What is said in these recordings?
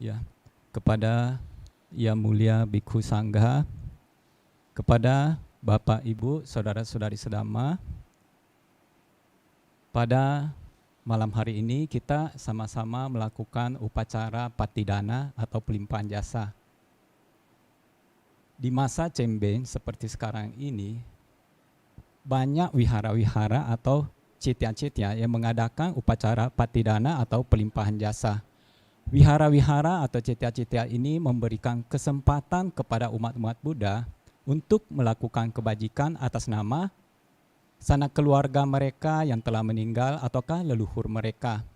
Ya, kepada Yang Mulia Bhikkhu Sangha, kepada Bapak, Ibu, Saudara-saudari sedama, pada malam hari ini kita sama-sama melakukan upacara patidana atau pelimpahan jasa. Di masa cembeng seperti sekarang ini, banyak wihara-wihara atau cetya-cetya yang mengadakan upacara patidana atau pelimpahan jasa. Wihara-wihara atau cetya-cetya ini memberikan kesempatan kepada umat-umat Buddha untuk melakukan kebajikan atas nama sanak keluarga mereka yang telah meninggal ataukah leluhur mereka.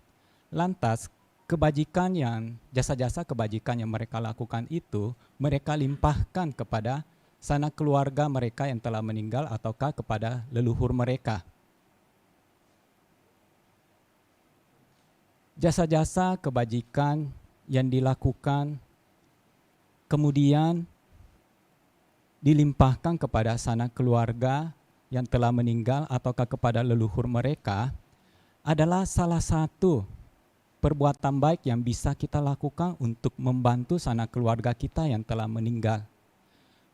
Lantas, kebajikan yang jasa-jasa kebajikan yang mereka lakukan itu mereka limpahkan kepada sanak keluarga mereka yang telah meninggal ataukah kepada leluhur mereka. Jasa-jasa kebajikan yang dilakukan kemudian dilimpahkan kepada sanak keluarga yang telah meninggal ataukah kepada leluhur mereka adalah salah satu perbuatan baik yang bisa kita lakukan untuk membantu sanak keluarga kita yang telah meninggal.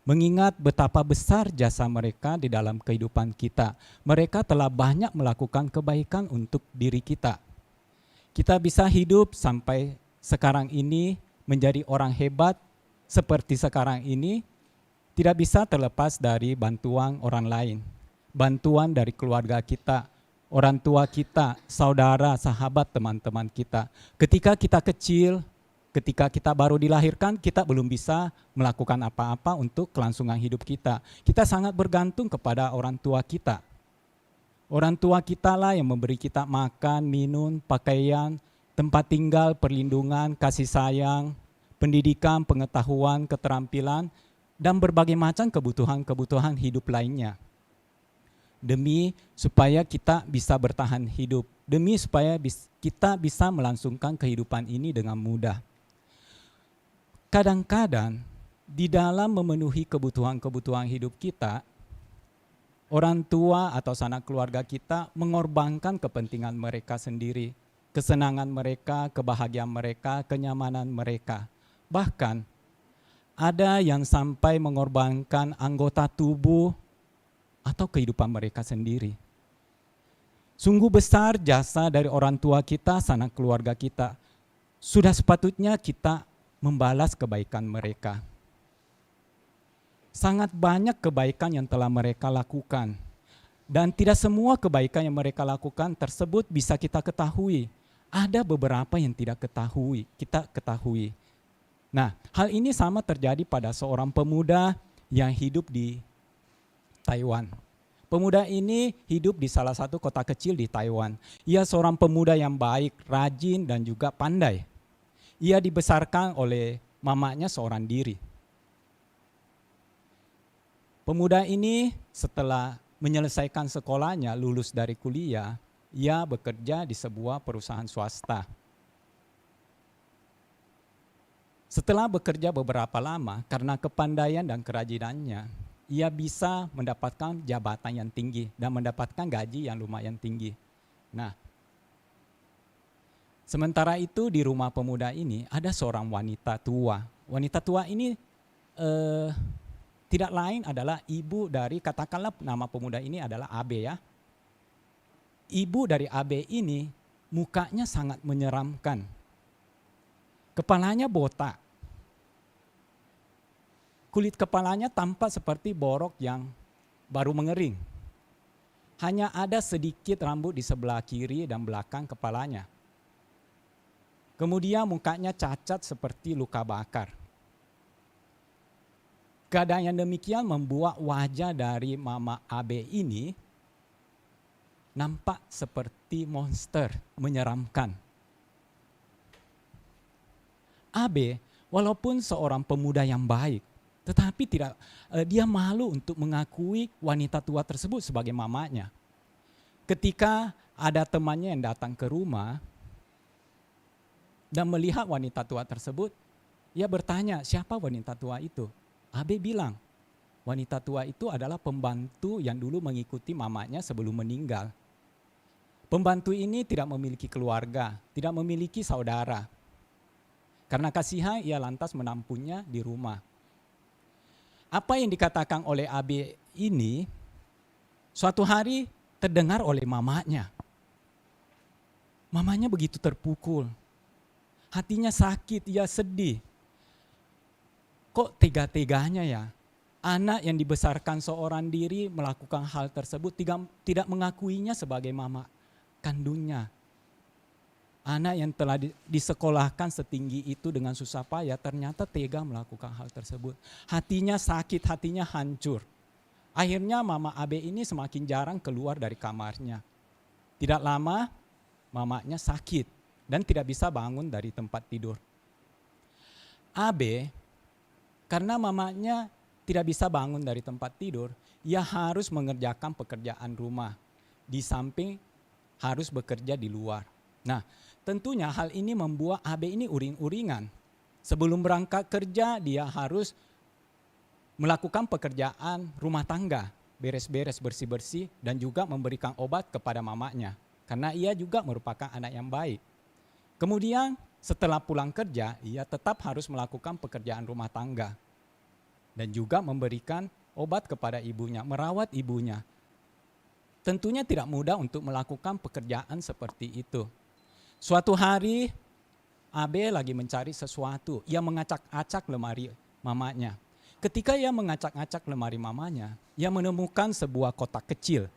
Mengingat betapa besar jasa mereka di dalam kehidupan kita. Mereka telah banyak melakukan kebaikan untuk diri kita. Kita bisa hidup sampai sekarang ini menjadi orang hebat seperti sekarang ini tidak bisa terlepas dari bantuan orang lain. Bantuan dari keluarga kita, orang tua kita, saudara, sahabat, teman-teman kita. Ketika kita kecil, ketika kita baru dilahirkan, kita belum bisa melakukan apa-apa untuk kelangsungan hidup kita. Kita sangat bergantung kepada orang tua kita. Orang tua kita lah yang memberi kita makan, minum, pakaian, tempat tinggal, perlindungan, kasih sayang, pendidikan, pengetahuan, keterampilan, dan berbagai macam kebutuhan-kebutuhan hidup lainnya. Demi supaya kita bisa bertahan hidup, demi supaya kita bisa melangsungkan kehidupan ini dengan mudah. Kadang-kadang di dalam memenuhi kebutuhan-kebutuhan hidup kita, orang tua atau sanak keluarga kita mengorbankan kepentingan mereka sendiri, kesenangan mereka, kebahagiaan mereka, kenyamanan mereka. Bahkan ada yang sampai mengorbankan anggota tubuh atau kehidupan mereka sendiri. Sungguh besar jasa dari orang tua kita, sanak keluarga kita. Sudah sepatutnya kita membalas kebaikan mereka. Sangat banyak kebaikan yang telah mereka lakukan. Dan tidak semua kebaikan yang mereka lakukan tersebut bisa kita ketahui. Ada beberapa yang tidak kita ketahui. Nah, hal ini sama terjadi pada seorang pemuda yang hidup di Taiwan. Pemuda ini hidup di salah satu kota kecil di Taiwan. Ia seorang pemuda yang baik, rajin, dan juga pandai. Ia dibesarkan oleh mamanya seorang diri. Pemuda ini setelah menyelesaikan sekolahnya, lulus dari kuliah, ia bekerja di sebuah perusahaan swasta. Setelah bekerja beberapa lama, karena kepandaian dan kerajinannya, ia bisa mendapatkan jabatan yang tinggi dan mendapatkan gaji yang lumayan tinggi. Nah, sementara itu di rumah pemuda ini ada seorang wanita tua. Wanita tua ini tidak lain adalah ibu dari, katakanlah nama pemuda ini adalah Abe ya. Ibu dari Abe ini mukanya sangat menyeramkan. Kepalanya botak. Kulit kepalanya tampak seperti borok yang baru mengering. Hanya ada sedikit rambut di sebelah kiri dan belakang kepalanya. Kemudian mukanya cacat seperti luka bakar. Keadaan yang demikian membuat wajah dari Mama Abe ini nampak seperti monster, menyeramkan. Abe walaupun seorang pemuda yang baik, tetapi dia malu untuk mengakui wanita tua tersebut sebagai mamanya. Ketika ada temannya yang datang ke rumah dan melihat wanita tua tersebut, ia bertanya, siapa wanita tua itu? Abe bilang, wanita tua itu adalah pembantu yang dulu mengikuti mamanya sebelum meninggal. Pembantu ini tidak memiliki keluarga, tidak memiliki saudara. Karena kasihan ia lantas menampunnya di rumah. Apa yang dikatakan oleh Abe ini suatu hari terdengar oleh mamanya. Mamanya begitu terpukul. Hatinya sakit, ia sedih. Kok tega-teganya ya? Anak yang dibesarkan seorang diri melakukan hal tersebut tidak mengakuinya sebagai mama kandungnya. Anak yang telah disekolahkan setinggi itu dengan susah payah ternyata tega melakukan hal tersebut. Hatinya sakit, hatinya hancur. Akhirnya Mama Abe ini semakin jarang keluar dari kamarnya. Tidak lama mamanya sakit dan tidak bisa bangun dari tempat tidur. Abe karena mamanya tidak bisa bangun dari tempat tidur, ia harus mengerjakan pekerjaan rumah. Di samping harus bekerja di luar. Nah, tentunya hal ini membuat Abe ini uring-uringan. Sebelum berangkat kerja, dia harus melakukan pekerjaan rumah tangga, beres-beres, bersih-bersih, dan juga memberikan obat kepada mamanya. Karena ia juga merupakan anak yang baik. Kemudian setelah pulang kerja, ia tetap harus melakukan pekerjaan rumah tangga. Dan juga memberikan obat kepada ibunya, merawat ibunya. Tentunya tidak mudah untuk melakukan pekerjaan seperti itu. Suatu hari, Abe lagi mencari sesuatu. Ia mengacak-acak lemari mamanya. Ketika ia mengacak-acak lemari mamanya, ia menemukan sebuah kotak kecil.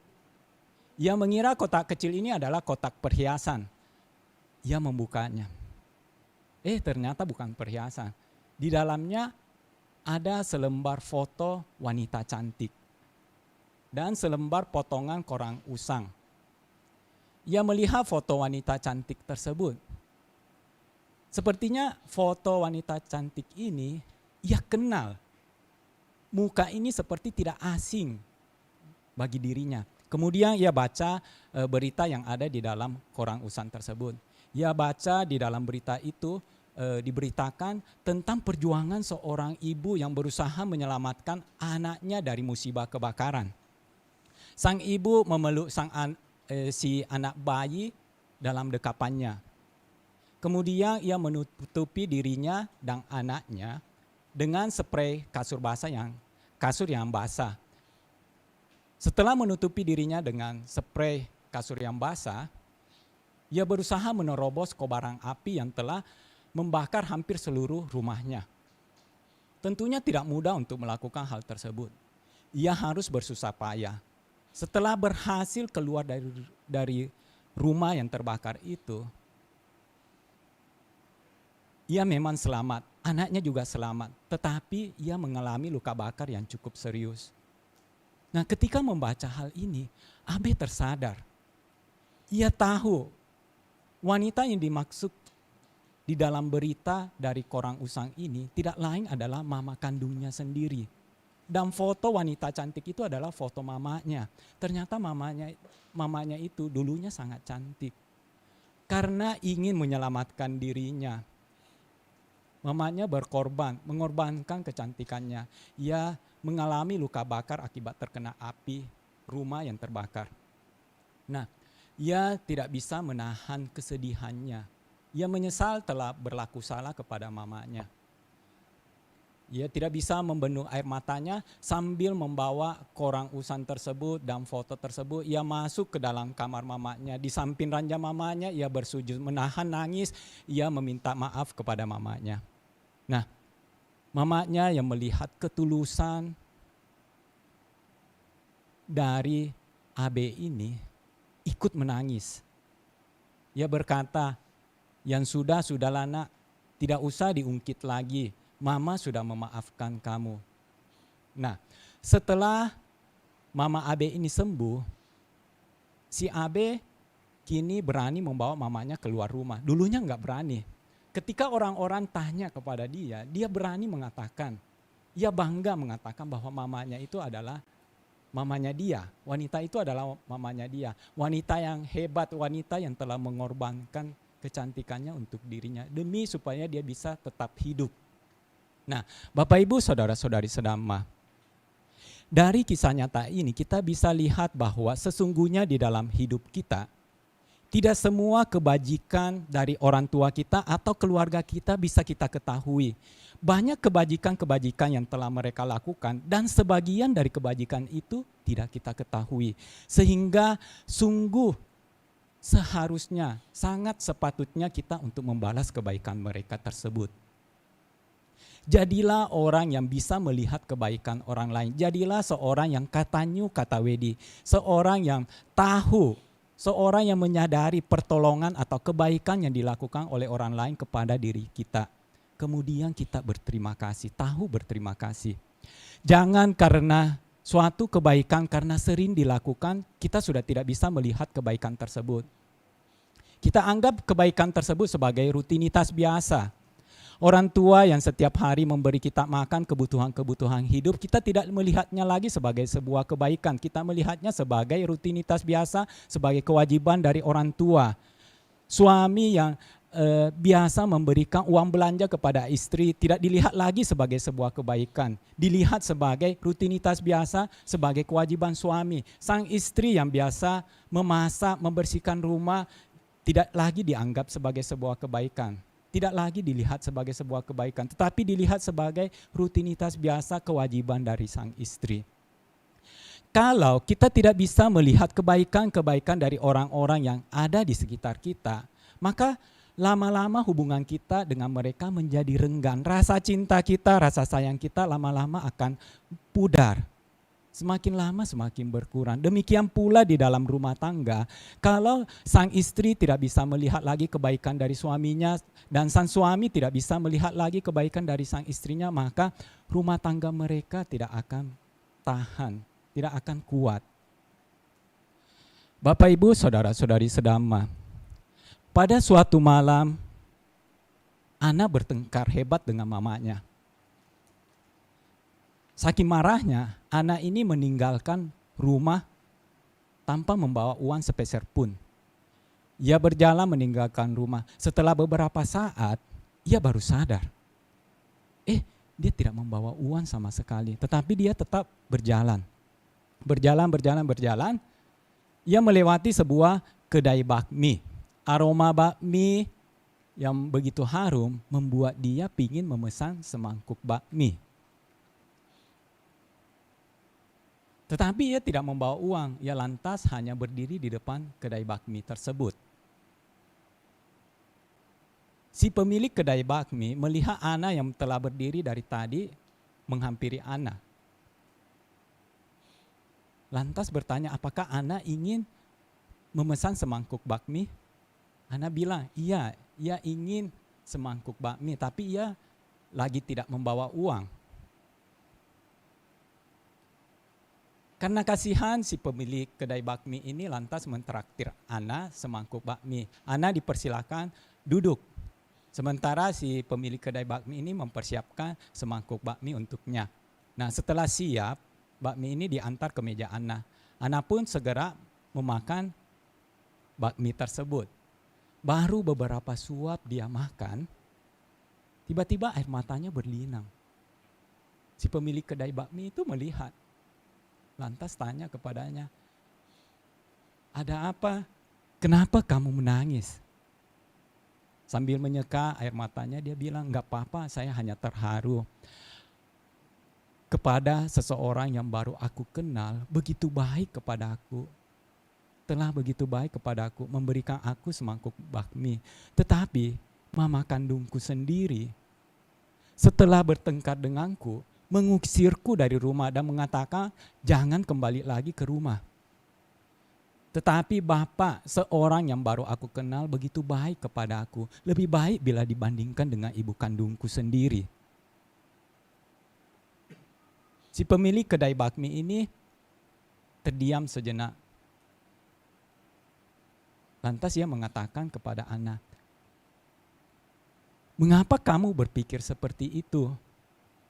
Ia mengira kotak kecil ini adalah kotak perhiasan. Ia membukanya. Ternyata bukan perhiasan. Di dalamnya ada selembar foto wanita cantik dan selembar potongan koran usang. Ia melihat foto wanita cantik tersebut. Sepertinya foto wanita cantik ini ia kenal. Muka ini seperti tidak asing bagi dirinya. Kemudian ia baca berita yang ada di dalam koran usang tersebut. Ia baca di dalam berita itu diberitakan tentang perjuangan seorang ibu yang berusaha menyelamatkan anaknya dari musibah kebakaran. Sang ibu memeluk si anak bayi dalam dekapannya. Kemudian ia menutupi dirinya dan anaknya dengan spray kasur yang basah. Setelah menutupi dirinya dengan spray kasur yang basah, ia berusaha menerobos kobaran api yang telah membakar hampir seluruh rumahnya. Tentunya tidak mudah untuk melakukan hal tersebut. Ia harus bersusah payah. Setelah berhasil keluar dari rumah yang terbakar itu, ia memang selamat, anaknya juga selamat, tetapi ia mengalami luka bakar yang cukup serius. Nah, ketika membaca hal ini, Abe tersadar. Ia tahu wanita yang dimaksud di dalam berita dari koran usang ini tidak lain adalah mama kandungnya sendiri. Dan foto wanita cantik itu adalah foto mamanya. Ternyata mamanya itu dulunya sangat cantik. Karena ingin menyelamatkan dirinya, mamanya mengorbankan kecantikannya. Ia mengalami luka bakar akibat terkena api rumah yang terbakar. Nah, ia tidak bisa menahan kesedihannya. Ia menyesal telah berlaku salah kepada mamanya. Ia tidak bisa membendung air matanya sambil membawa koran usang tersebut dan foto tersebut. Ia masuk ke dalam kamar mamanya. Di samping ranjang mamanya ia bersujud menahan nangis. Ia meminta maaf kepada mamanya. Nah, mamanya yang melihat ketulusan dari Abe ini ikut menangis. Ia berkata, "Yang sudahlah nak, tidak usah diungkit lagi. Mama sudah memaafkan kamu." Nah, setelah Mama Abe ini sembuh, si Abe kini berani membawa mamanya keluar rumah. Dulunya enggak berani. Ketika orang-orang tanya kepada dia, dia berani mengatakan, ia bangga mengatakan bahwa mamanya itu adalah mamanya dia. Wanita itu adalah mamanya dia. Wanita yang hebat, wanita yang telah mengorbankan kecantikannya untuk dirinya demi supaya dia bisa tetap hidup. Nah, Bapak Ibu saudara-saudari sedama, dari kisah nyata ini kita bisa lihat bahwa sesungguhnya di dalam hidup kita Tidak semua kebajikan dari orang tua kita atau keluarga kita bisa kita ketahui. Banyak kebajikan-kebajikan yang telah mereka lakukan dan sebagian dari kebajikan itu tidak kita ketahui. Sehingga sungguh seharusnya, sangat sepatutnya kita untuk membalas kebaikan mereka tersebut. Jadilah orang yang bisa melihat kebaikan orang lain. Jadilah seorang yang katanyu kata wedi. Seorang yang tahu, seorang yang menyadari pertolongan atau kebaikan yang dilakukan oleh orang lain kepada diri kita. Kemudian kita berterima kasih, tahu berterima kasih. Jangan karena suatu kebaikan karena sering dilakukan, kita sudah tidak bisa melihat kebaikan tersebut. Kita anggap kebaikan tersebut sebagai rutinitas biasa. Orang tua yang setiap hari memberi kita makan kebutuhan-kebutuhan hidup, kita tidak melihatnya lagi sebagai sebuah kebaikan. Kita melihatnya sebagai rutinitas biasa, sebagai kewajiban dari orang tua. Suami yang biasa memberikan uang belanja kepada istri tidak dilihat lagi sebagai sebuah kebaikan. Dilihat sebagai rutinitas biasa, sebagai kewajiban suami. Sang istri yang biasa memasak, membersihkan rumah tidak lagi dianggap sebagai sebuah kebaikan. Tidak lagi dilihat sebagai sebuah kebaikan, tetapi dilihat sebagai rutinitas biasa, kewajiban dari sang istri. Kalau kita tidak bisa melihat kebaikan-kebaikan dari orang-orang yang ada di sekitar kita, maka lama-lama hubungan kita dengan mereka menjadi renggang. Rasa cinta kita, rasa sayang kita lama-lama akan pudar. Semakin lama semakin berkurang. Demikian pula di dalam rumah tangga. Kalau sang istri tidak bisa melihat lagi kebaikan dari suaminya dan sang suami tidak bisa melihat lagi kebaikan dari sang istrinya, maka rumah tangga mereka tidak akan tahan, tidak akan kuat. Bapak, Ibu, saudara-saudari sedama, pada suatu malam Ana bertengkar hebat dengan mamanya. Saking marahnya, anak ini meninggalkan rumah tanpa membawa uang sepeser pun. Ia berjalan meninggalkan rumah. Setelah beberapa saat, ia baru sadar. Dia tidak membawa uang sama sekali. Tetapi dia tetap berjalan. Berjalan. Ia melewati sebuah kedai bakmi. Aroma bakmi yang begitu harum membuat dia ingin memesan semangkuk bakmi. Tetapi ia tidak membawa uang, ia lantas hanya berdiri di depan kedai bakmi tersebut. Si pemilik kedai bakmi melihat Ana yang telah berdiri dari tadi menghampiri Ana. Lantas bertanya, apakah Ana ingin memesan semangkuk bakmi? Ana bilang, iya, ia ingin semangkuk bakmi, tapi ia lagi tidak membawa uang. Karena kasihan si pemilik kedai bakmi ini lantas mentraktir Ana semangkuk bakmi. Ana dipersilakan duduk. Sementara si pemilik kedai bakmi ini mempersiapkan semangkuk bakmi untuknya. Nah, setelah siap, bakmi ini diantar ke meja Ana. Ana pun segera memakan bakmi tersebut. Baru beberapa suap dia makan, tiba-tiba air matanya berlinang. Si pemilik kedai bakmi itu melihat. Lantas tanya kepadanya, ada apa? Kenapa kamu menangis? Sambil menyeka air matanya dia bilang, enggak apa-apa, saya hanya terharu. Kepada seseorang yang baru aku kenal, begitu baik kepada aku. Telah begitu baik kepada aku, memberikan aku semangkuk bakmi. Tetapi mama kandungku sendiri, setelah bertengkar denganku, mengusirku dari rumah dan mengatakan jangan kembali lagi ke rumah. Tetapi bapak seorang yang baru aku kenal begitu baik kepada aku. Lebih baik bila dibandingkan dengan ibu kandungku sendiri. Si pemilik kedai bakmi ini terdiam sejenak. Lantas ia mengatakan kepada Ana, mengapa kamu berpikir seperti itu?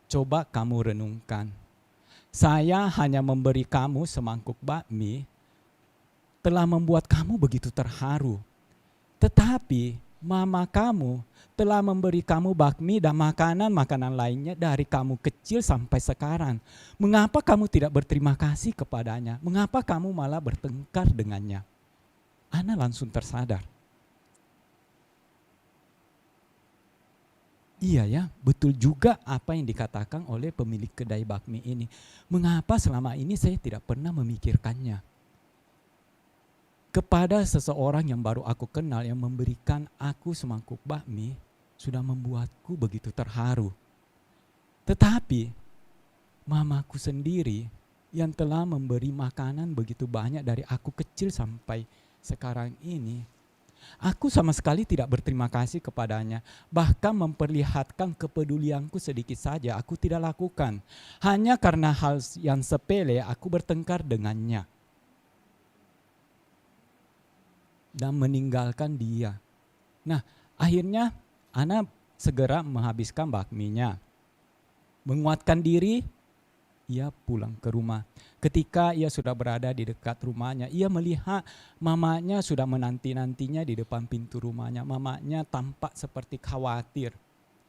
Coba kamu renungkan. Saya hanya memberi kamu semangkuk bakmi telah membuat kamu begitu terharu. Tetapi mama kamu telah memberi kamu bakmi dan makanan-makanan lainnya dari kamu kecil sampai sekarang. Mengapa kamu tidak berterima kasih kepadanya? Mengapa kamu malah bertengkar dengannya? Ana langsung tersadar. Iya ya, betul juga apa yang dikatakan oleh pemilik kedai bakmi ini. Mengapa selama ini saya tidak pernah memikirkannya? Kepada seseorang yang baru aku kenal yang memberikan aku semangkuk bakmi, sudah membuatku begitu terharu. Tetapi mamaku sendiri yang telah memberi makanan begitu banyak dari aku kecil sampai sekarang ini, aku sama sekali tidak berterima kasih kepadanya. Bahkan memperlihatkan kepedulianku sedikit saja aku tidak lakukan. Hanya karena hal yang sepele aku bertengkar dengannya dan meninggalkan dia. Nah, akhirnya Ana segera menghabiskan bakminya. Menguatkan diri, ia pulang ke rumah. Ketika ia sudah berada di dekat rumahnya, ia melihat mamanya sudah menanti-nantinya di depan pintu rumahnya. Mamanya tampak seperti khawatir.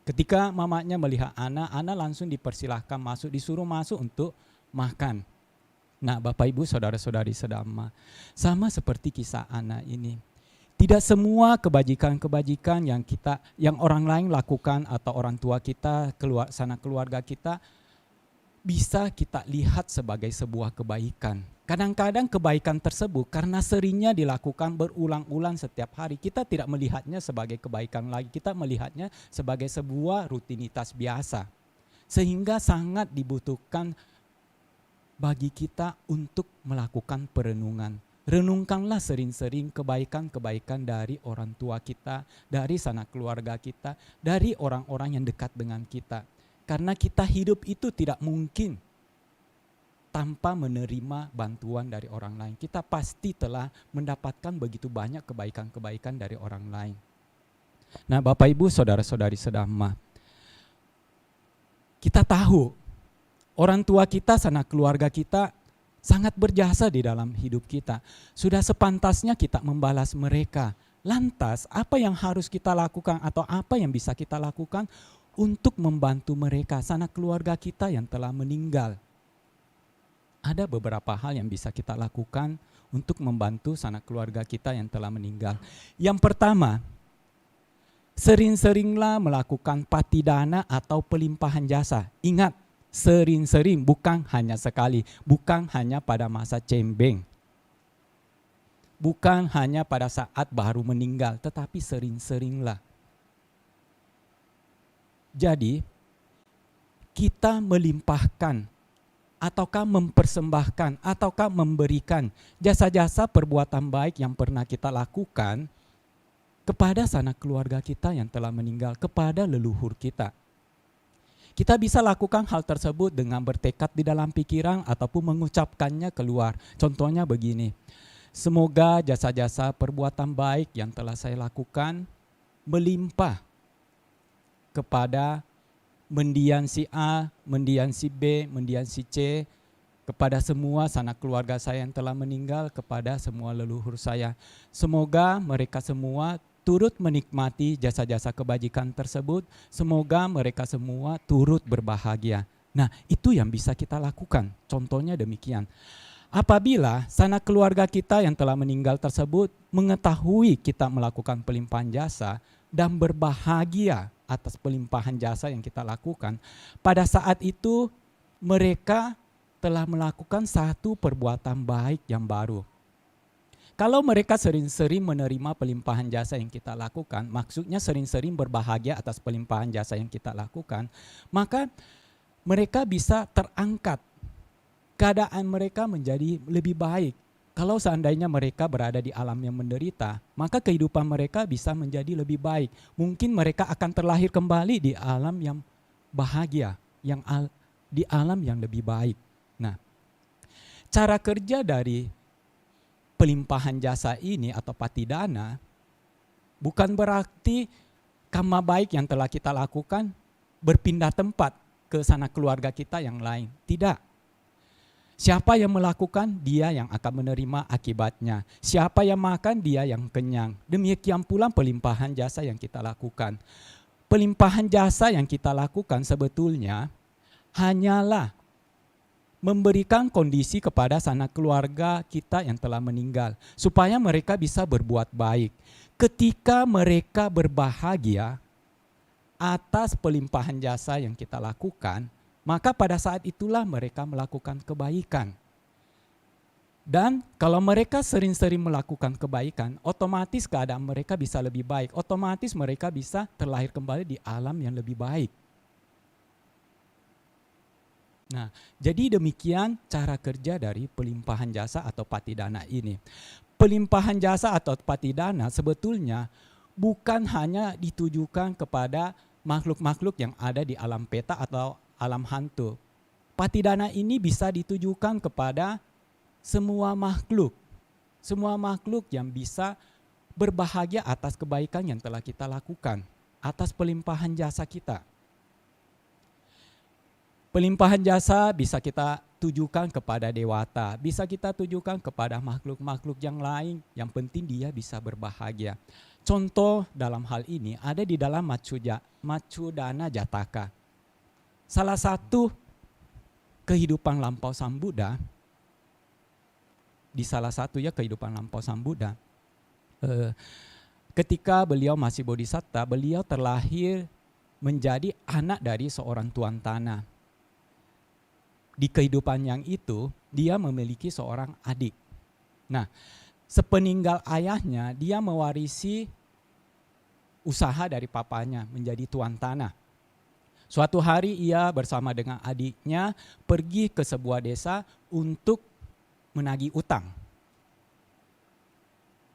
Ketika mamanya melihat Ana langsung dipersilahkan masuk, disuruh masuk untuk makan. Nah, Bapak Ibu, saudara-saudari sedama, sama seperti kisah Ana ini. Tidak semua kebajikan-kebajikan yang orang lain lakukan atau orang tua kita, sanak keluarga kita bisa kita lihat sebagai sebuah kebaikan. Kadang-kadang kebaikan tersebut karena seringnya dilakukan berulang-ulang setiap hari, kita tidak melihatnya sebagai kebaikan lagi, kita melihatnya sebagai sebuah rutinitas biasa. Sehingga sangat dibutuhkan bagi kita untuk melakukan perenungan. Renungkanlah sering-sering kebaikan-kebaikan dari orang tua kita, dari sanak keluarga kita, dari orang-orang yang dekat dengan kita. Karena kita hidup itu tidak mungkin tanpa menerima bantuan dari orang lain. Kita pasti telah mendapatkan begitu banyak kebaikan-kebaikan dari orang lain. Nah, Bapak Ibu, saudara-saudari sedama, kita tahu orang tua kita, sanak keluarga kita sangat berjasa di dalam hidup kita. Sudah sepantasnya kita membalas mereka. Lantas, apa yang harus kita lakukan atau apa yang bisa kita lakukan untuk membantu mereka, sanak keluarga kita yang telah meninggal? Ada beberapa hal yang bisa kita lakukan untuk membantu sanak keluarga kita yang telah meninggal. Yang pertama, sering-seringlah melakukan patidana atau pelimpahan jasa. Ingat, sering-sering, bukan hanya sekali, bukan hanya pada masa cembeng, bukan hanya pada saat baru meninggal, tetapi sering-seringlah. Jadi, kita melimpahkan, ataukah mempersembahkan, ataukah memberikan jasa-jasa perbuatan baik yang pernah kita lakukan kepada sanak keluarga kita yang telah meninggal, kepada leluhur kita. Kita bisa lakukan hal tersebut dengan bertekad di dalam pikiran ataupun mengucapkannya keluar. Contohnya begini, semoga jasa-jasa perbuatan baik yang telah saya lakukan melimpah kepada mendiang si A, mendiang si B, mendiang si C, kepada semua sanak keluarga saya yang telah meninggal, kepada semua leluhur saya. Semoga mereka semua turut menikmati jasa-jasa kebajikan tersebut. Semoga mereka semua turut berbahagia. Nah, itu yang bisa kita lakukan. Contohnya demikian. Apabila sanak keluarga kita yang telah meninggal tersebut mengetahui kita melakukan pelimpahan jasa dan berbahagia atas pelimpahan jasa yang kita lakukan, pada saat itu mereka telah melakukan satu perbuatan baik yang baru. Kalau mereka sering-sering menerima pelimpahan jasa yang kita lakukan, maksudnya sering-sering berbahagia atas pelimpahan jasa yang kita lakukan, maka mereka bisa terangkat. Keadaan mereka menjadi lebih baik. Kalau seandainya mereka berada di alam yang menderita, maka kehidupan mereka bisa menjadi lebih baik. Mungkin mereka akan terlahir kembali di alam yang bahagia, di alam yang lebih baik. Nah, cara kerja dari pelimpahan jasa ini atau patidana bukan berarti karma baik yang telah kita lakukan berpindah tempat ke sanak keluarga kita yang lain. Tidak. Siapa yang melakukan, dia yang akan menerima akibatnya. Siapa yang makan, dia yang kenyang. Demikian pula pelimpahan jasa yang kita lakukan. Pelimpahan jasa yang kita lakukan sebetulnya hanyalah memberikan kondisi kepada sanak keluarga kita yang telah meninggal, supaya mereka bisa berbuat baik. Ketika mereka berbahagia atas pelimpahan jasa yang kita lakukan, maka pada saat itulah mereka melakukan kebaikan. Dan kalau mereka sering-sering melakukan kebaikan, otomatis keadaan mereka bisa lebih baik. Otomatis mereka bisa terlahir kembali di alam yang lebih baik. Nah, jadi demikian cara kerja dari pelimpahan jasa atau patidana ini. Pelimpahan jasa atau patidana sebetulnya bukan hanya ditujukan kepada makhluk-makhluk yang ada di alam peta atau alam hantu. Patidana ini bisa ditujukan kepada semua makhluk yang bisa berbahagia atas kebaikan yang telah kita lakukan, atas pelimpahan jasa kita. Pelimpahan jasa bisa kita tujukan kepada dewata, bisa kita tujukan kepada makhluk-makhluk yang lain, yang penting dia bisa berbahagia. Contoh dalam hal ini ada di dalam Macudana Jataka. Salah satu kehidupan lampau Sang Buddha, di salah satunya kehidupan lampau Sang Buddha, ketika beliau masih bodhisatta, beliau terlahir menjadi anak dari seorang tuan tanah. Di kehidupan yang itu, dia memiliki seorang adik. Nah, sepeninggal ayahnya, dia mewarisi usaha dari papanya menjadi tuan tanah. Suatu hari ia bersama dengan adiknya pergi ke sebuah desa untuk menagih utang.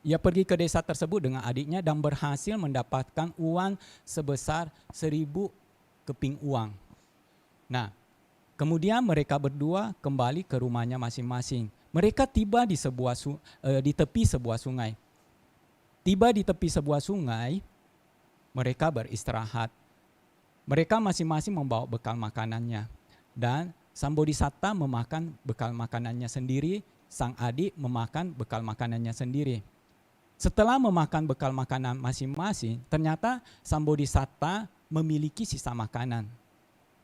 Ia pergi ke desa tersebut dengan adiknya dan berhasil mendapatkan uang sebesar 1.000 keping uang. Nah, kemudian mereka berdua kembali ke rumahnya masing-masing. Mereka tiba di tepi sebuah sungai. Tiba di tepi sebuah sungai, mereka beristirahat. Mereka masing-masing membawa bekal makanannya. Dan Sang Bodhisatta memakan bekal makanannya sendiri, sang adik memakan bekal makanannya sendiri. Setelah memakan bekal makanan masing-masing, ternyata Sang Bodhisatta memiliki sisa makanan.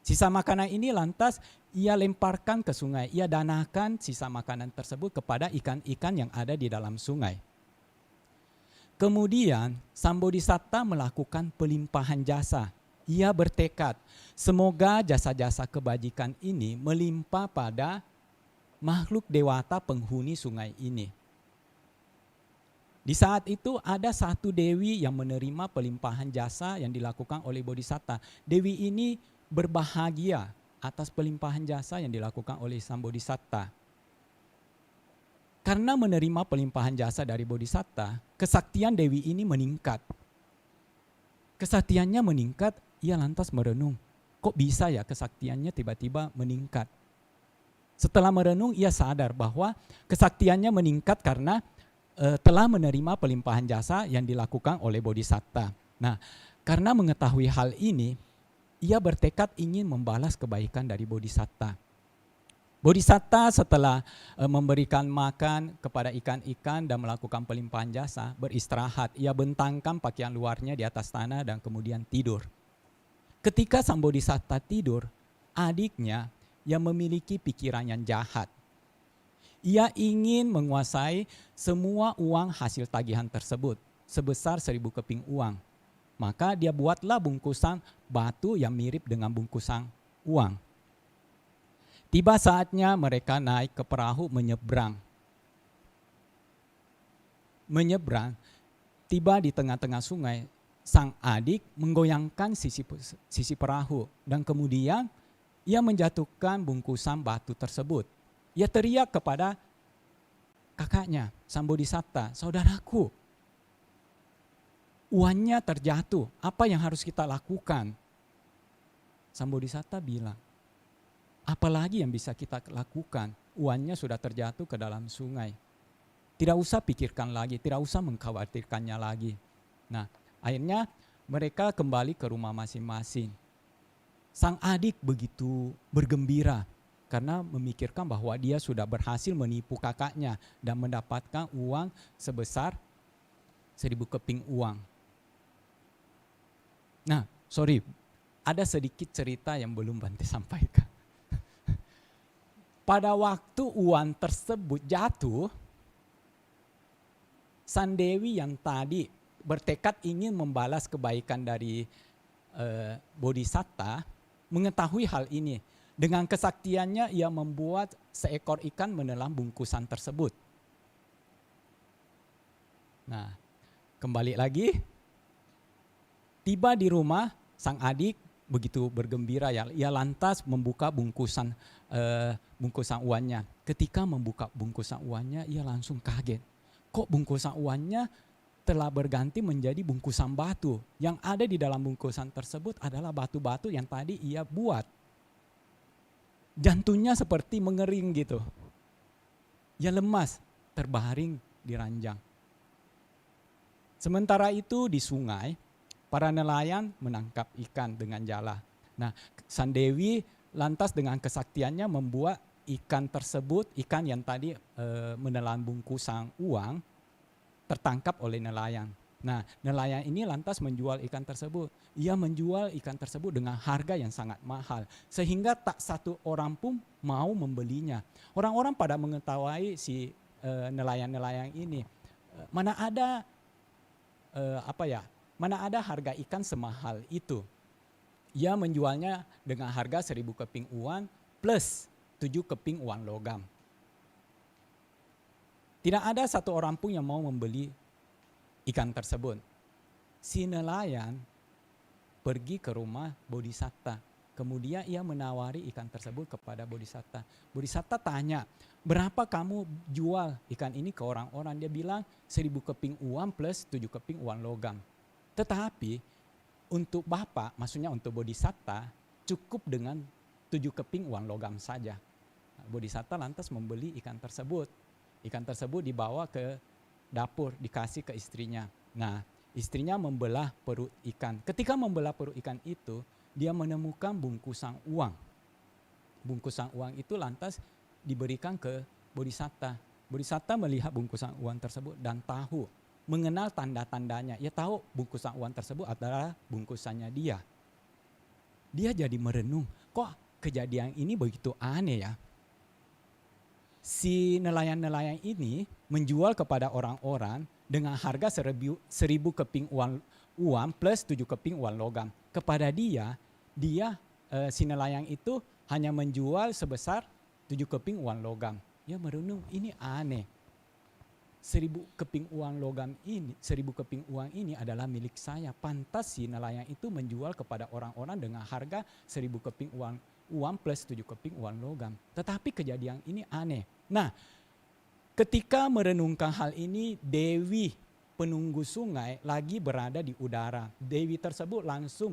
Sisa makanan ini lantas ia lemparkan ke sungai. Ia danakan sisa makanan tersebut kepada ikan-ikan yang ada di dalam sungai. Kemudian Sang Bodhisatta melakukan pelimpahan jasa. Ia bertekad, semoga jasa-jasa kebajikan ini melimpah pada makhluk dewata penghuni sungai ini. Di saat itu ada satu dewi yang menerima pelimpahan jasa yang dilakukan oleh Bodhisatta. Dewi ini berbahagia atas pelimpahan jasa yang dilakukan oleh Sang Bodhisatta. Karena menerima pelimpahan jasa dari Bodhisatta, kesaktian dewi ini meningkat. Kesaktiannya meningkat, ia lantas merenung, kok bisa ya kesaktiannya tiba-tiba meningkat. Setelah merenung, ia sadar bahwa kesaktiannya meningkat karena telah menerima pelimpahan jasa yang dilakukan oleh Bodhisatta. Nah, karena mengetahui hal ini, ia bertekad ingin membalas kebaikan dari Bodhisatta. Bodhisatta setelah memberikan makan kepada ikan-ikan dan melakukan pelimpahan jasa, beristirahat. Ia bentangkan pakaian luarnya di atas tanah dan kemudian tidur. Ketika Sang Bodhisatta tidur, adiknya yang memiliki pikiran yang jahat, ia ingin menguasai semua uang hasil tagihan tersebut sebesar 1.000 keping uang. Maka dia buatlah bungkusan batu yang mirip dengan bungkusan uang. Tiba saatnya mereka naik ke perahu menyeberang. Tiba di tengah-tengah sungai, sang adik menggoyangkan sisi perahu dan kemudian ia menjatuhkan bungkusan batu tersebut. Ia teriak kepada kakaknya, Sang Bodhisatta, saudaraku, uangnya terjatuh, apa yang harus kita lakukan? Sang Bodhisatta bilang, apalagi yang bisa kita lakukan? Uangnya sudah terjatuh ke dalam sungai. Tidak usah pikirkan lagi, tidak usah mengkhawatirkannya lagi. Nah, akhirnya mereka kembali ke rumah masing-masing. Sang adik begitu bergembira karena memikirkan bahwa dia sudah berhasil menipu kakaknya dan mendapatkan uang sebesar 1.000 keping uang. Nah, ada sedikit cerita yang belum Bante sampaikan. pada waktu uang tersebut jatuh, Sang Dewi yang tadi bertekad ingin membalas kebaikan dari Bodhisatta mengetahui hal ini. Dengan kesaktiannya ia membuat seekor ikan menelan bungkusan tersebut. Nah, kembali lagi, tiba di rumah sang adik begitu bergembira ya, ia lantas membuka bungkusan uangnya. Ketika membuka bungkusan uangnya, ia langsung kaget. Kok bungkusan uangnya telah berganti menjadi bungkusan batu. Yang ada di dalam bungkusan tersebut adalah batu-batu yang tadi ia buat. Jantungnya seperti mengering gitu. Ia lemas, terbaring di ranjang. Sementara itu di sungai, para nelayan menangkap ikan dengan jala. Nah, Sang Dewi lantas dengan kesaktiannya membuat ikan tersebut, ikan yang tadi menelan bungkusan uang, tertangkap oleh nelayan. Nah, nelayan ini lantas menjual ikan tersebut. Ia menjual ikan tersebut dengan harga yang sangat mahal, sehingga tak satu orang pun mau membelinya. Orang-orang pada mengetahui si nelayan-nelayan ini, mana ada harga ikan semahal itu. Ia menjualnya dengan harga 1.000 keping uang plus 7 keping uang logam. Tidak ada satu orang pun yang mau membeli ikan tersebut. Si nelayan pergi ke rumah Bodhisatta. Kemudian ia menawari ikan tersebut kepada Bodhisatta. Bodhisatta tanya, berapa kamu jual ikan ini ke orang-orang? Dia bilang 1.000 keping uang plus 7 keping uang logam. Tetapi untuk Bapak, maksudnya untuk Bodhisatta, cukup dengan 7 keping uang logam saja. Bodhisatta lantas membeli ikan tersebut. Ikan tersebut dibawa ke dapur, dikasih ke istrinya. Nah, istrinya membelah perut ikan. Ketika membelah perut ikan itu, dia menemukan bungkusan uang. Bungkusan uang itu lantas diberikan ke Bodhisatta. Bodhisatta melihat bungkusan uang tersebut dan tahu, mengenal tanda-tandanya. Ia tahu bungkusan uang tersebut adalah bungkusannya dia. Dia jadi merenung, kok kejadian ini begitu aneh ya. Si nelayan-nelayan ini menjual kepada orang-orang dengan harga 1.000 keping uang plus 7 keping uang logam. Kepada dia si nelayan itu hanya menjual sebesar 7 keping uang logam. Dia merenung, ini aneh. 1.000 keping uang ini adalah milik saya. Pantas si nelayan itu menjual kepada orang-orang dengan harga 1.000 keping uang plus 7 keping uang logam. Tetapi kejadian ini aneh. Nah, ketika merenungkan hal ini, Dewi penunggu sungai lagi berada di udara. Dewi tersebut langsung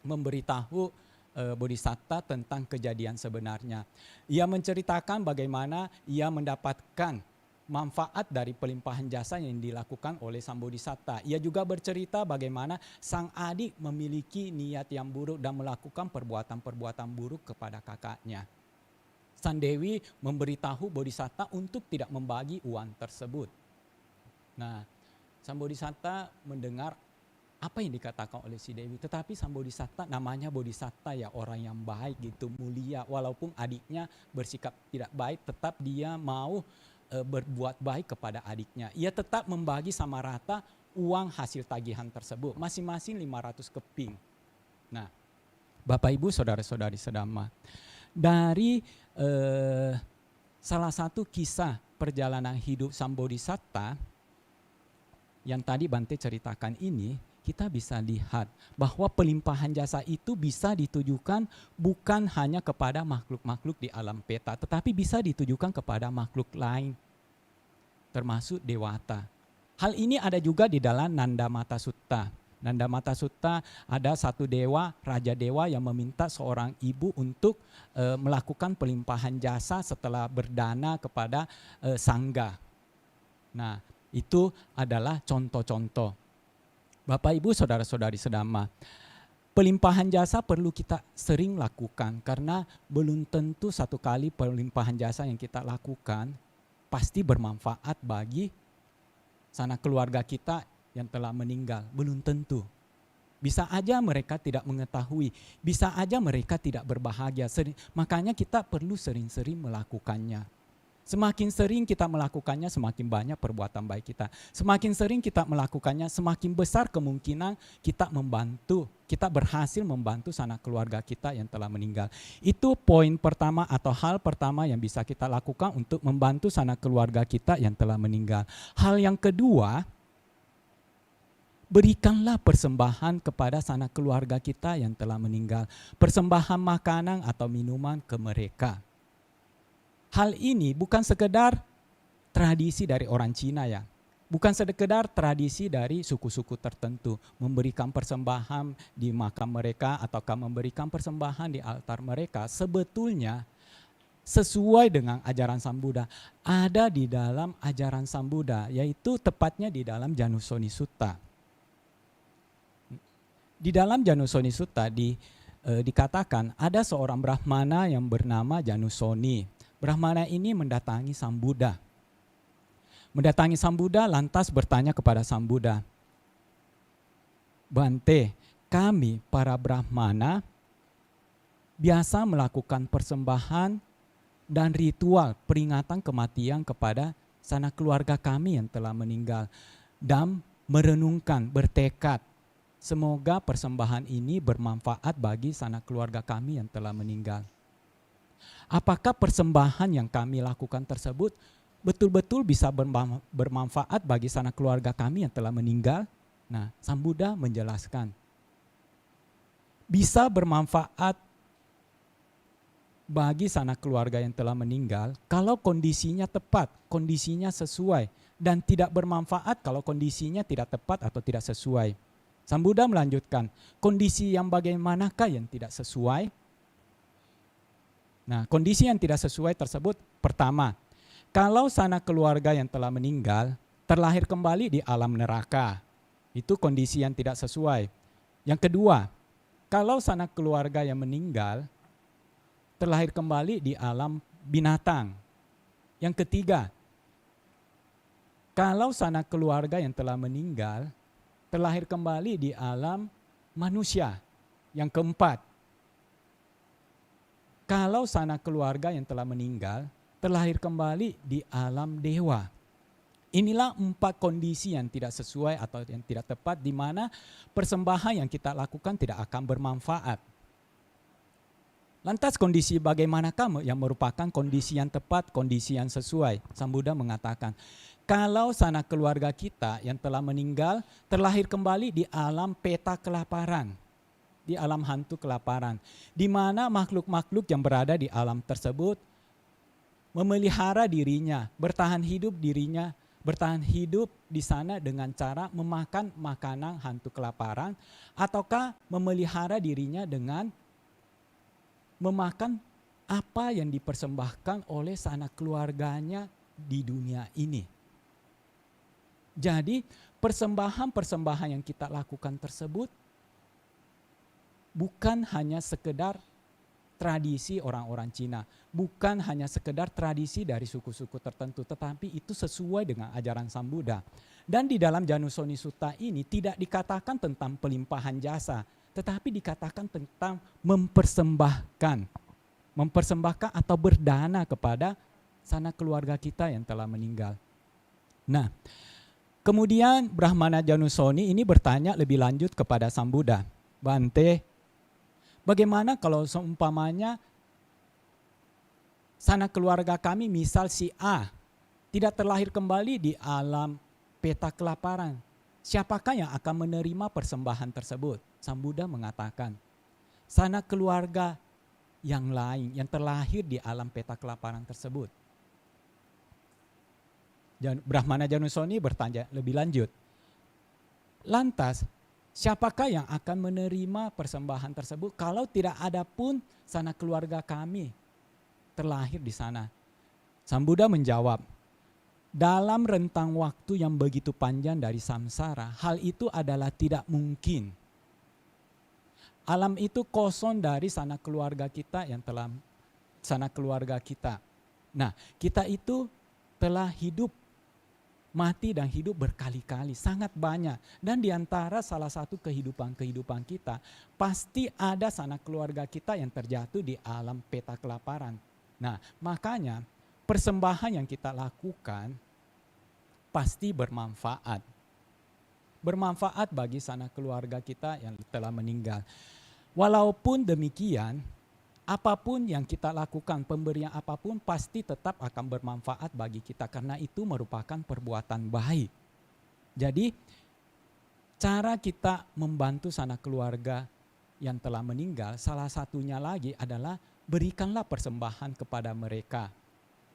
memberitahu Bodhisatta tentang kejadian sebenarnya. Ia menceritakan bagaimana ia mendapatkan manfaat dari pelimpahan jasa yang dilakukan oleh Sang Bodhisatta. Ia juga bercerita bagaimana sang adik memiliki niat yang buruk dan melakukan perbuatan-perbuatan buruk kepada kakaknya. Sang Dewi memberitahu Bodhisatta untuk tidak membagi uang tersebut. Nah, Sang Bodhisatta mendengar apa yang dikatakan oleh si Dewi. Tetapi Sang Bodhisatta, namanya Bodhisatta ya, orang yang baik gitu, mulia. Walaupun adiknya bersikap tidak baik, tetap dia mau berbuat baik kepada adiknya. Ia tetap membagi sama rata uang hasil tagihan tersebut, masing-masing 500 keping. Nah, Bapak Ibu saudara-saudari sedama, dari salah satu kisah perjalanan hidup Sang Bodhisatta yang tadi Bante ceritakan ini, kita bisa lihat bahwa pelimpahan jasa itu bisa ditujukan bukan hanya kepada makhluk-makhluk di alam peta, tetapi bisa ditujukan kepada makhluk lain, termasuk dewata. Hal ini ada juga di dalam Nandamata Sutta. Nandamata Sutta ada satu dewa, raja dewa yang meminta seorang ibu untuk melakukan pelimpahan jasa setelah berdana kepada sangga. Nah, itu adalah contoh-contoh. Bapak Ibu saudara-saudari sedama, pelimpahan jasa perlu kita sering lakukan karena belum tentu satu kali pelimpahan jasa yang kita lakukan pasti bermanfaat bagi sanak keluarga kita yang telah meninggal, belum tentu. Bisa aja mereka tidak mengetahui, bisa aja mereka tidak berbahagia. Makanya kita perlu sering-sering melakukannya. Semakin sering kita melakukannya, semakin banyak perbuatan baik kita. Semakin sering kita melakukannya, semakin besar kemungkinan kita berhasil membantu sanak keluarga kita yang telah meninggal. Itu poin pertama atau hal pertama yang bisa kita lakukan untuk membantu sanak keluarga kita yang telah meninggal. Hal yang kedua, berikanlah persembahan kepada sanak keluarga kita yang telah meninggal. Persembahan makanan atau minuman ke mereka. Hal ini bukan sekedar tradisi dari orang Cina ya. Bukan sekedar tradisi dari suku-suku tertentu. Memberikan persembahan di makam mereka ataukah memberikan persembahan di altar mereka. Sebetulnya sesuai dengan ajaran Sang Buddha. Ada di dalam ajaran Sang Buddha, yaitu tepatnya di dalam Janusoni Sutta. Di dalam Janusoni Sutta dikatakan ada seorang Brahmana yang bernama Janusoni. Brahmana ini mendatangi Sang Buddha. Mendatangi Sang Buddha lantas bertanya kepada Sang Buddha, Bante, kami para Brahmana biasa melakukan persembahan dan ritual peringatan kematian kepada sanak keluarga kami yang telah meninggal. Dan merenungkan, bertekad, semoga persembahan ini bermanfaat bagi sanak keluarga kami yang telah meninggal. Apakah persembahan yang kami lakukan tersebut betul-betul bisa bermanfaat bagi sanak keluarga kami yang telah meninggal? Nah, Sang Buddha menjelaskan. Bisa bermanfaat bagi sanak keluarga yang telah meninggal kalau kondisinya tepat, kondisinya sesuai, dan tidak bermanfaat kalau kondisinya tidak tepat atau tidak sesuai. Sang Buddha melanjutkan, kondisi yang bagaimanakah yang tidak sesuai? Nah, kondisi yang tidak sesuai tersebut, pertama, kalau sanak keluarga yang telah meninggal terlahir kembali di alam neraka, itu kondisi yang tidak sesuai. Yang kedua, kalau sanak keluarga yang meninggal terlahir kembali di alam binatang. Yang ketiga, kalau sanak keluarga yang telah meninggal terlahir kembali di alam manusia. Yang keempat, kalau sanak keluarga yang telah meninggal terlahir kembali di alam dewa. Inilah 4 kondisi yang tidak sesuai atau yang tidak tepat di mana persembahan yang kita lakukan tidak akan bermanfaat. Lantas kondisi bagaimanakah yang merupakan kondisi yang tepat, kondisi yang sesuai? Sang Buddha mengatakan, kalau sanak keluarga kita yang telah meninggal terlahir kembali di alam peta kelaparan, di alam hantu kelaparan, di mana makhluk-makhluk yang berada di alam tersebut memelihara dirinya, bertahan hidup di sana dengan cara memakan makanan hantu kelaparan, ataukah memelihara dirinya dengan memakan apa yang dipersembahkan oleh sanak keluarganya di dunia ini. Jadi persembahan-persembahan yang kita lakukan tersebut bukan hanya sekedar tradisi orang-orang Cina, bukan hanya sekedar tradisi dari suku-suku tertentu, tetapi itu sesuai dengan ajaran Sang Buddha. Dan di dalam Janusoni Sutta ini tidak dikatakan tentang pelimpahan jasa, tetapi dikatakan tentang mempersembahkan atau berdana kepada sanak keluarga kita yang telah meninggal. Nah, kemudian Brahmana Janusoni ini bertanya lebih lanjut kepada Sang Buddha, Bante, bagaimana kalau seumpamanya sanak keluarga kami misal si A tidak terlahir kembali di alam peta kelaparan? Siapakah yang akan menerima persembahan tersebut? Sang Buddha mengatakan, sanak keluarga yang lain yang terlahir di alam peta kelaparan tersebut. Brahmana Janusoni bertanya lebih lanjut, lantas siapakah yang akan menerima persembahan tersebut kalau tidak ada pun sanak keluarga kami terlahir di sana? Sang Buddha menjawab, dalam rentang waktu yang begitu panjang dari samsara, hal itu adalah tidak mungkin. Alam itu kosong dari sanak keluarga kita yang telah sanak keluarga kita. Nah, kita itu telah hidup mati dan hidup berkali-kali, sangat banyak. Dan di antara salah satu kehidupan kita, pasti ada sanak keluarga kita yang terjatuh di alam peta kelaparan. Nah, makanya persembahan yang kita lakukan pasti bermanfaat. Bermanfaat bagi sanak keluarga kita yang telah meninggal. Walaupun demikian, apapun yang kita lakukan, pemberian apapun pasti tetap akan bermanfaat bagi kita karena itu merupakan perbuatan baik. Jadi cara kita membantu sanak keluarga yang telah meninggal, salah satunya lagi adalah berikanlah persembahan kepada mereka.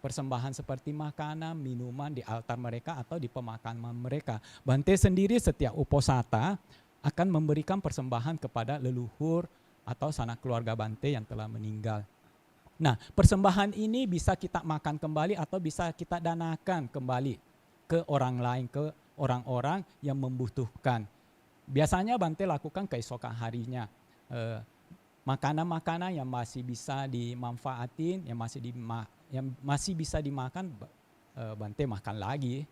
Persembahan seperti makanan, minuman di altar mereka atau di pemakaman mereka. Bante sendiri setiap uposata akan memberikan persembahan kepada leluhur atau sanak keluarga Bante yang telah meninggal. Nah, persembahan ini bisa kita makan kembali atau bisa kita danakan kembali ke orang lain, ke orang-orang yang membutuhkan. Biasanya Bante lakukan keesokan harinya. Makanan-makanan yang masih bisa dimanfaatin, yang masih bisa dimakan, Bante makan lagi.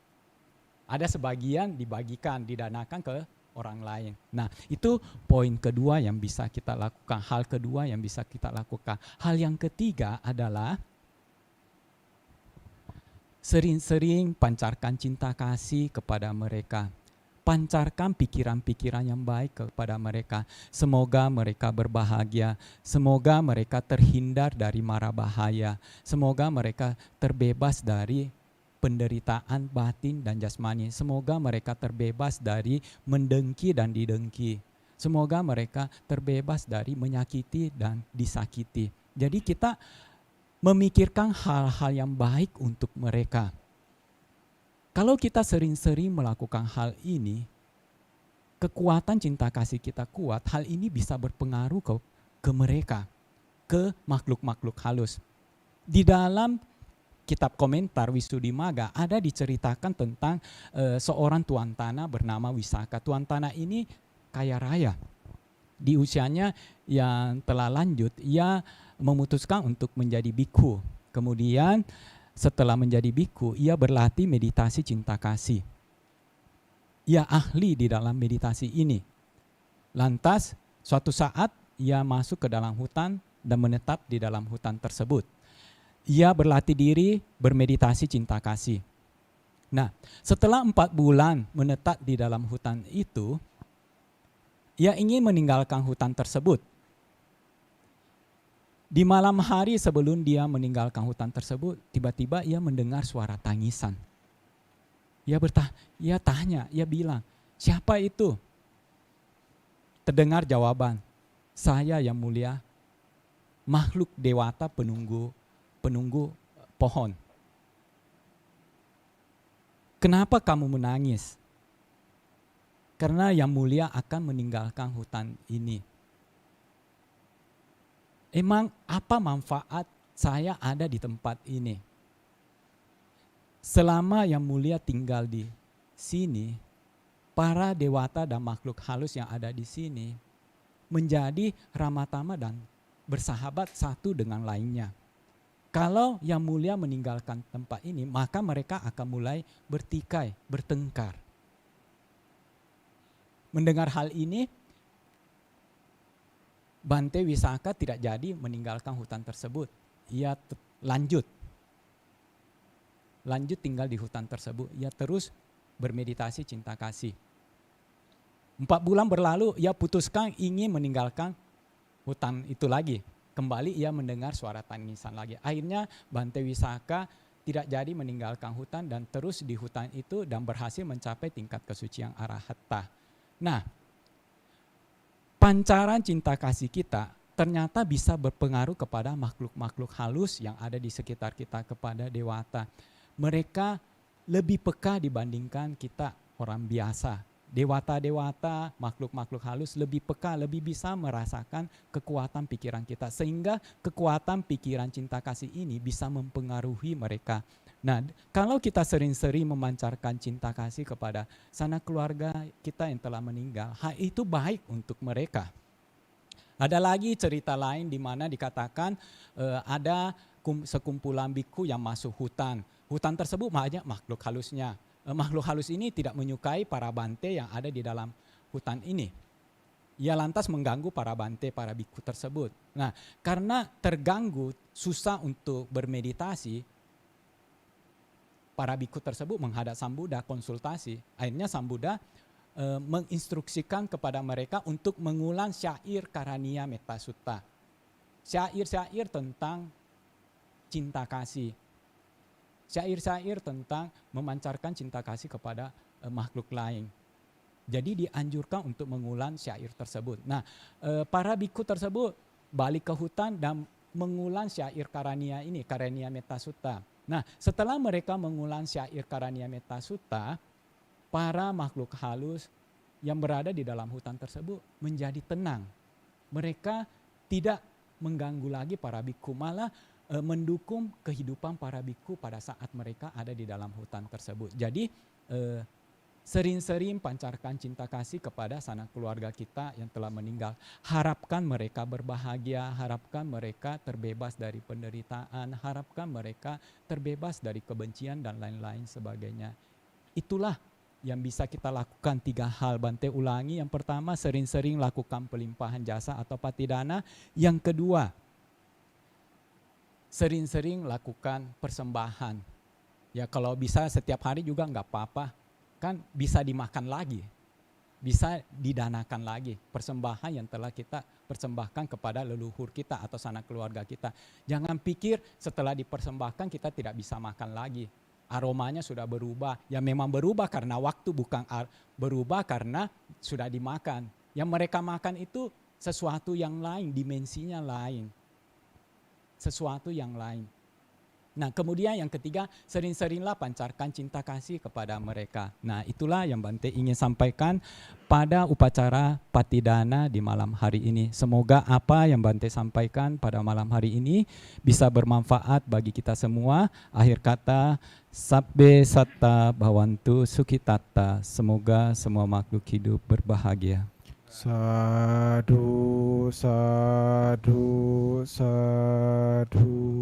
Ada sebagian dibagikan, didanakan ke orang lain. Nah, itu poin kedua yang bisa kita lakukan. Hal kedua yang bisa kita lakukan. Hal yang ketiga adalah sering-sering pancarkan cinta kasih kepada mereka. Pancarkan pikiran-pikiran yang baik kepada mereka. Semoga mereka berbahagia. Semoga mereka terhindar dari mara bahaya. Semoga mereka terbebas dari penderitaan batin dan jasmani. Semoga mereka terbebas dari mendengki dan didengki. Semoga mereka terbebas dari menyakiti dan disakiti. Jadi kita memikirkan hal-hal yang baik untuk mereka. Kalau kita sering-sering melakukan hal ini, kekuatan cinta kasih kita kuat, hal ini bisa berpengaruh ke mereka, ke makhluk-makhluk halus. Di dalam kitab komentar Wisuddhimagga ada diceritakan tentang seorang tuan tanah bernama Wisaka. Tuan tanah ini kaya raya. Di usianya yang telah lanjut, ia memutuskan untuk menjadi bhikkhu. Kemudian setelah menjadi bhikkhu, ia berlatih meditasi cinta kasih. Ia ahli di dalam meditasi ini. Lantas, suatu saat ia masuk ke dalam hutan dan menetap di dalam hutan tersebut. Ia berlatih diri bermeditasi cinta kasih. Nah, setelah 4 bulan menetap di dalam hutan itu, ia ingin meninggalkan hutan tersebut. Di malam hari sebelum dia meninggalkan hutan tersebut, tiba-tiba ia mendengar suara tangisan. Ia tanya, ia bilang, siapa itu? Terdengar jawaban, saya yang mulia, makhluk dewata penunggu pohon. Kenapa kamu menangis? Karena yang mulia akan meninggalkan hutan ini. Emang apa manfaat saya ada di tempat ini? Selama yang mulia tinggal di sini, para dewata dan makhluk halus yang ada di sini menjadi ramah tamah dan bersahabat satu dengan lainnya. Kalau yang mulia meninggalkan tempat ini, maka mereka akan mulai bertikai, bertengkar. Mendengar hal ini, Bante Wisaka tidak jadi meninggalkan hutan tersebut. Ia lanjut tinggal di hutan tersebut. Ia terus bermeditasi cinta kasih. 4 bulan berlalu, ia putuskan ingin meninggalkan hutan itu lagi. Kembali ia mendengar suara tangisan lagi. Akhirnya Bante Wisaka tidak jadi meninggalkan hutan dan terus di hutan itu dan berhasil mencapai tingkat kesucian arahata. Nah, pancaran cinta kasih kita ternyata bisa berpengaruh kepada makhluk-makhluk halus yang ada di sekitar kita, kepada dewata. Mereka lebih peka dibandingkan kita orang biasa. Dewata-dewata, makhluk-makhluk halus lebih peka, lebih bisa merasakan kekuatan pikiran kita. Sehingga kekuatan pikiran cinta kasih ini bisa mempengaruhi mereka. Nah, kalau kita sering-sering memancarkan cinta kasih kepada sanak keluarga kita yang telah meninggal, hal itu baik untuk mereka. Ada lagi cerita lain di mana dikatakan ada sekumpulan bhikkhu yang masuk hutan. Hutan tersebut banyak makhluk halusnya. makhluk halus ini tidak menyukai para bante yang ada di dalam hutan ini. Ia lantas mengganggu para bante, para biku tersebut. Nah, karena terganggu, susah untuk bermeditasi, para biku tersebut menghadap Sang Buddha konsultasi. Akhirnya Sang Buddha menginstruksikan kepada mereka untuk mengulang syair Karaniya Metta Sutta. Syair-syair tentang cinta kasih. Syair-syair tentang memancarkan cinta kasih kepada makhluk lain. Jadi dianjurkan untuk mengulang syair tersebut. Nah, para biku tersebut balik ke hutan dan mengulang syair Karaniya ini, Karaniya Metta Sutta. Nah, setelah mereka mengulang syair Karaniya Metta Sutta, para makhluk halus yang berada di dalam hutan tersebut menjadi tenang. Mereka tidak mengganggu lagi para biku, malah mendukung kehidupan para biku pada saat mereka ada di dalam hutan tersebut. Jadi sering-sering pancarkan cinta kasih kepada sanak keluarga kita yang telah meninggal. Harapkan mereka berbahagia, harapkan mereka terbebas dari penderitaan, harapkan mereka terbebas dari kebencian dan lain-lain sebagainya. Itulah yang bisa kita lakukan 3 hal, Bante ulangi. Yang pertama, sering-sering lakukan pelimpahan jasa atau patidana. Yang kedua, sering-sering lakukan persembahan. Ya kalau bisa setiap hari juga nggak apa-apa, kan bisa dimakan lagi, bisa didanakan lagi persembahan yang telah kita persembahkan kepada leluhur kita atau sanak keluarga kita. Jangan pikir setelah dipersembahkan kita tidak bisa makan lagi. Aromanya sudah berubah, ya memang berubah karena waktu, bukan berubah karena sudah dimakan. Yang mereka makan itu sesuatu yang lain, dimensinya lain. Sesuatu yang lain. Nah, kemudian yang ketiga, sering-seringlah pancarkan cinta kasih kepada mereka. Nah, itulah yang Bante ingin sampaikan pada upacara patidana di malam hari ini. Semoga apa yang Bante sampaikan pada malam hari ini bisa bermanfaat bagi kita semua. Akhir kata, sabbe satta bhavantu sukhitatta. Semoga semua makhluk hidup berbahagia. Sadhu, sadhu, sadhu.